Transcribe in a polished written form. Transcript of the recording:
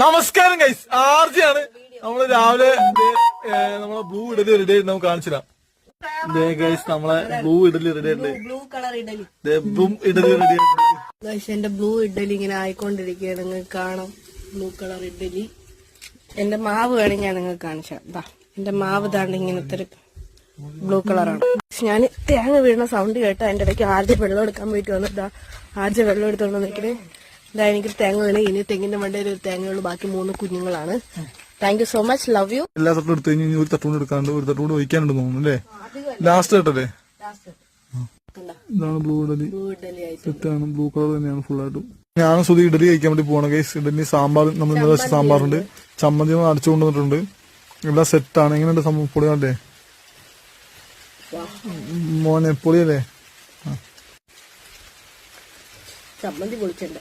നമസ്കാരം ഗൈസ്, ആർജിയാണ്. നമ്മള് രാവിലെ നമ്മളെ ബ്ലൂ ഇഡലി റെഡി ആയിട്ട് നമുക്ക് കാണിച്ചിടാം. ഗൈസ് നമ്മളെ ബ്ലൂ ഇഡലി റെഡി ആയിട്ട്, blue colour idli, idli ready ആയിട്ട്. എന്റെ ബ്ലൂ ഇഡലി ഇങ്ങനെ ആയിക്കൊണ്ടിരിക്കുകയാണ്. നിങ്ങൾക്ക് കാണാം ബ്ലൂ കളർ ഇഡലി. എന്റെ മാവ് വേണമെങ്കിൽ ഞാൻ നിങ്ങൾക്ക് കാണിച്ചാ. എന്റെ മാവ് താണ്ട് ഇങ്ങനത്തെ ഒരു ബ്ലൂ കളറാണ്. ഞാൻ തേങ്ങ വീഴുന്ന സൗണ്ട് കേട്ട അതിന്റെ ഇടയ്ക്ക് ആദ്യം വെള്ളം എടുക്കാൻ പോയിട്ട് വന്നിട്ടാ. ആദ്യം വെള്ളം എടുത്തോണ്ട് വന്നിട്ട് ഇതാ എനിക്ക് തേങ്ങ വീണ്. ഇനി തെങ്ങിന്റെ മണ്ടയിൽ ഒരു തേങ്ങയുള്ളൂ, ബാക്കി 3 കുഞ്ഞുങ്ങളാണ്. Thank you so much, love you. എല്ലാ തട്ടും എടുത്തു കഴിഞ്ഞാൽ ഒരു തട്ടുകൊണ്ട് എടുക്കാണ്ട് ഒരു തട്ടുകൊണ്ട് ഒഴിക്കാനുണ്ട് തോന്നുന്നു അല്ലേ? ലാസ്റ്റ് കേട്ടല്ലേ? ഇതാണ് ബ്ലൂ ഇഡലി. സെറ്റാണ്, ബ്ലൂ കളർ തന്നെയാണ് ഫുള്ളായിട്ടും. ഞാൻ സുധി ഇഡലി കഴിക്കാൻ വേണ്ടി പോകണം ഗൈസ്. ഇഡലി സാമ്പാർ നമ്മൾ ഇന്നലെ വെച്ച സാമ്പാറുണ്ട്, ചമ്മന്തി അടിച്ചു കൊണ്ടുവന്നിട്ടുണ്ട്. എല്ലാം സെറ്റാണ്. എങ്ങനെയുണ്ട് സംഭവം? പൊളിയാണല്ലേ മോനെ? പൊളിയല്ലേ? ചമ്മന്തി പൊളിച്ചിട്ടുണ്ട്.